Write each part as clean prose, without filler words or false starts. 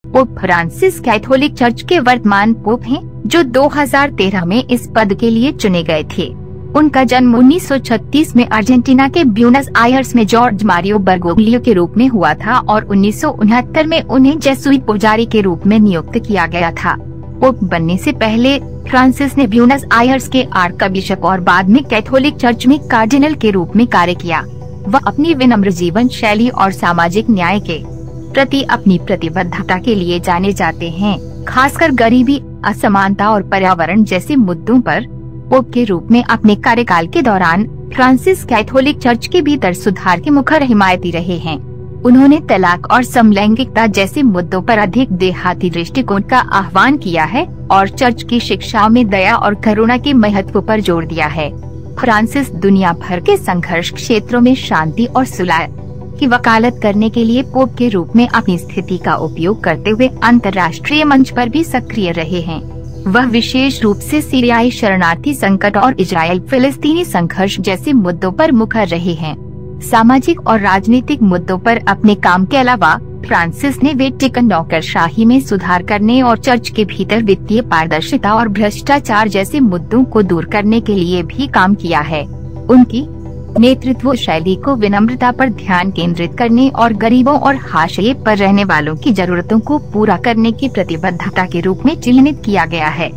Pope Francis Catholic church के वर्तमान pope हैं, जो 2013 में इस पद के लिए चुने गए थे। उनका जन्म 1936 में अर्जेंटीना के ब्यूनस आयर्स में जॉर्ज मारियो बर्गोग्लियो के रूप में हुआ था और 1969 में उन्हें जेसुइट पुजारी के रूप में नियुक्त किया गया था। पोप बनने से पहले फ्रांसिस ने ब्यूनस आयर्स के आर्कबिशप और बाद में कैथोलिक चर्च में कार्डिनल के रूप में कार्य किया। वह अपनी विनम्र जीवन शैली और सामाजिक न्याय के प्रति अपनी प्रतिबद्धता के लिए जाने जाते हैं, खासकर गरीबी, असमानता और पर्यावरण जैसे मुद्दों पर। पोप के रूप में अपने कार्यकाल के दौरान फ्रांसिस कैथोलिक चर्च के भीतर सुधार के मुखर हिमायती रहे हैं। उन्होंने तलाक और समलैंगिकता जैसे मुद्दों पर अधिक देहाती दृष्टिकोण का आह्वान किया है और चर्च की शिक्षा में दया और करुणा के महत्व पर जोर दिया है। फ्रांसिस दुनिया भर के संघर्ष क्षेत्रों में शांति और सुलह की वकालत करने के लिए पोप के रूप में अपनी स्थिति का उपयोग करते हुए अंतर्राष्ट्रीय मंच पर भी सक्रिय रहे हैं। वह विशेष रूप से सीरियाई शरणार्थी संकट और इजराइल फिलिस्तीनी संघर्ष जैसे मुद्दों पर मुखर रहे हैं। सामाजिक और राजनीतिक मुद्दों पर अपने काम के अलावा फ्रांसिस ने वेटिकन नौकरशाही में सुधार करने और चर्च के भीतर वित्तीय पारदर्शिता और भ्रष्टाचार जैसे मुद्दों को दूर करने के लिए भी काम किया है। उनकी नेतृत्व शैली को विनम्रता पर ध्यान केंद्रित करने और गरीबों और हाशिए पर रहने वालों की जरूरतों को पूरा करने की प्रतिबद्धता के रूप में चिन्हित किया गया है।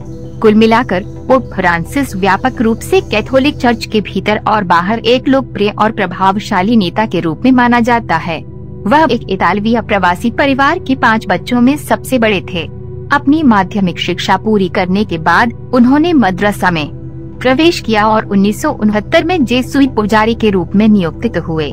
कुल मिलाकर पोप फ्रांसिस व्यापक रूप से कैथोलिक चर्च के भीतर और बाहर एक लोकप्रिय और प्रभावशाली नेता के रूप में माना जाता है। वह एक इतालवी प्रवासी परिवार के 5 बच्चों में सबसे बड़े थे। अपनी माध्यमिक शिक्षा पूरी करने के बाद उन्होंने मदरसा में प्रवेश किया और 1969 में जेसुइट पुजारी के रूप में नियुक्त हुए।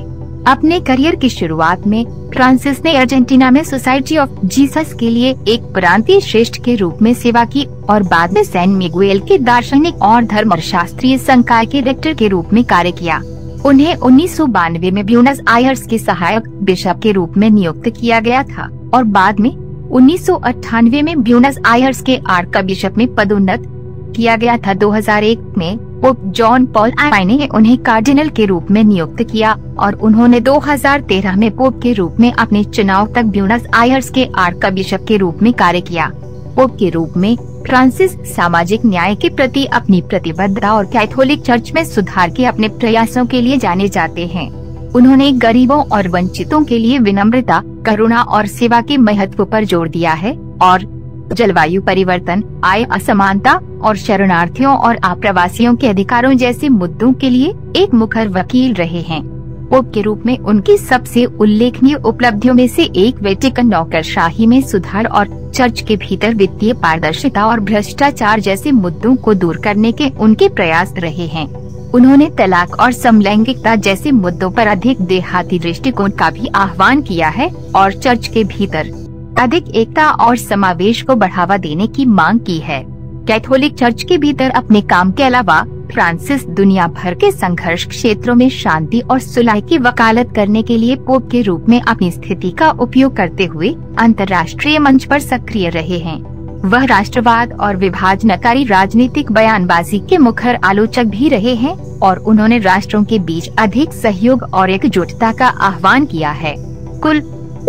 अपने करियर की शुरुआत में फ्रांसिस ने अर्जेंटीना में सोसाइटी ऑफ जीसस के लिए एक प्रांतीय श्रेष्ठ के रूप में सेवा की और बाद में सैन मिगुएल के दार्शनिक और धर्मशास्त्रीय संकाय के रेक्टर के रूप में कार्य किया। उन्हें 1992 में ब्यूनस आयर्स के सहायक बिशप के रूप में नियुक्त किया गया था और बाद में 1998 में ब्यूनस आयर्स के आर्कबिशप में पदोन्नत किया गया था। 2001 में पोप जॉन पॉल आई ने उन्हें कार्डिनल के रूप में नियुक्त किया और उन्होंने 2013 में पोप के रूप में अपने चुनाव तक ब्यूनस आयर्स के आर्कबिशप के रूप में कार्य किया। पोप के रूप में फ्रांसिस सामाजिक न्याय के प्रति अपनी प्रतिबद्धता और कैथोलिक चर्च में सुधार के अपने प्रयासों के लिए जाने जाते हैं। उन्होंने गरीबों और वंचितों के लिए विनम्रता, करुणा और सेवा के महत्व पर जोर दिया है और जलवायु परिवर्तन, आय असमानता और शरणार्थियों और आप्रवासियों के अधिकारों जैसे मुद्दों के लिए एक मुखर वकील रहे हैं। पोप के रूप में उनकी सबसे उल्लेखनीय उपलब्धियों में से एक वेटिकन नौकरशाही में सुधार और चर्च के भीतर वित्तीय पारदर्शिता और भ्रष्टाचार जैसे मुद्दों को दूर करने के उनके प्रयास रहे हैं। उन्होंने तलाक और समलैंगिकता जैसे मुद्दों पर अधिक देहाती दृष्टिकोण का भी आह्वान किया है और चर्च के भीतर अधिक एकता और समावेश को बढ़ावा देने की मांग की है। कैथोलिक चर्च के भीतर अपने काम के अलावा फ्रांसिस दुनिया भर के संघर्ष क्षेत्रों में शांति और सुलह की वकालत करने के लिए पोप के रूप में अपनी स्थिति का उपयोग करते हुए अंतर्राष्ट्रीय मंच पर सक्रिय रहे हैं। वह राष्ट्रवाद और विभाजनकारी राजनीतिक बयानबाजी के मुखर आलोचक भी रहे हैं और उन्होंने राष्ट्रों के बीच अधिक सहयोग और एकजुटता का आह्वान किया है। कुल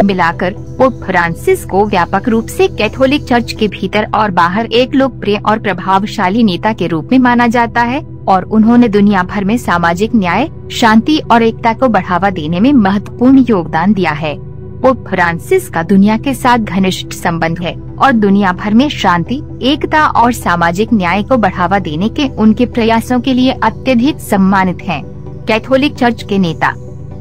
मिलाकर पोप फ्रांसिस को व्यापक रूप से कैथोलिक चर्च के भीतर और बाहर एक लोकप्रिय और प्रभावशाली नेता के रूप में माना जाता है और उन्होंने दुनिया भर में सामाजिक न्याय, शांति और एकता को बढ़ावा देने में महत्वपूर्ण योगदान दिया है। पोप फ्रांसिस का दुनिया के साथ घनिष्ठ संबंध है और दुनिया भर में शांति, एकता और सामाजिक न्याय को बढ़ावा देने के उनके प्रयासों के लिए अत्यधिक सम्मानित हैं। कैथोलिक चर्च के नेता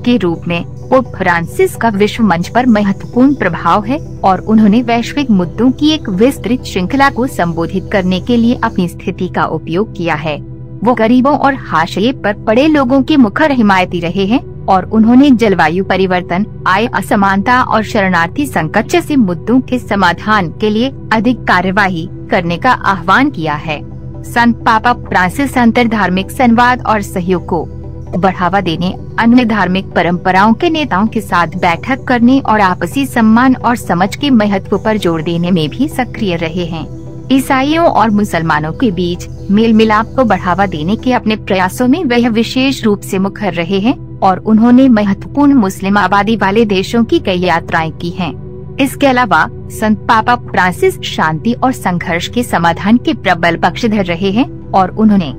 के रूप में पोप फ्रांसिस का विश्व मंच पर महत्वपूर्ण प्रभाव है और उन्होंने वैश्विक मुद्दों की एक विस्तृत श्रृंखला को संबोधित करने के लिए अपनी स्थिति का उपयोग किया है। वो गरीबों और हाशिए पर पड़े लोगों के मुखर हिमायती रहे हैं और उन्होंने जलवायु परिवर्तन, आय असमानता और शरणार्थी संकट जैसे मुद्दों के समाधान के लिए अधिक कार्यवाही करने का आह्वान किया है। संत पापा फ्रांसिस अंतरधार्मिक संवाद और सहयोग को बढ़ावा देने, अन्य धार्मिक परंपराओं के नेताओं के साथ बैठक करने और आपसी सम्मान और समझ के महत्व पर जोर देने में भी सक्रिय रहे हैं। ईसाइयों और मुसलमानों के बीच मेल मिलाप को बढ़ावा देने के अपने प्रयासों में वह विशेष रूप से मुखर रहे हैं और उन्होंने महत्वपूर्ण मुस्लिम आबादी वाले देशों की कई यात्राएं की हैं। इसके अलावा संत पापा फ्रांसिस शांति और संघर्ष के समाधान के प्रबल पक्षधर रहे हैं और उन्होंने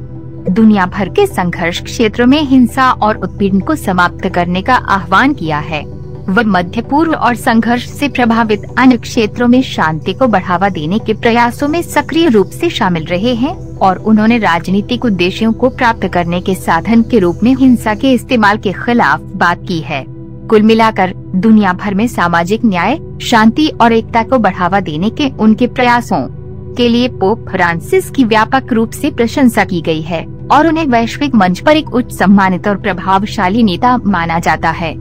दुनिया भर के संघर्ष क्षेत्रों में हिंसा और उत्पीड़न को समाप्त करने का आह्वान किया है। वह मध्य पूर्व और संघर्ष से प्रभावित अन्य क्षेत्रों में शांति को बढ़ावा देने के प्रयासों में सक्रिय रूप से शामिल रहे हैं और उन्होंने राजनीतिक उद्देश्यों को प्राप्त करने के साधन के रूप में हिंसा के इस्तेमाल के खिलाफ बात की है। कुल मिलाकर दुनिया भर में सामाजिक न्याय, शांति और एकता को बढ़ावा देने के उनके प्रयासों के लिए पोप फ्रांसिस की व्यापक रूप से प्रशंसा की गई है और उन्हें वैश्विक मंच पर एक उच्च सम्मानित और प्रभावशाली नेता माना जाता है।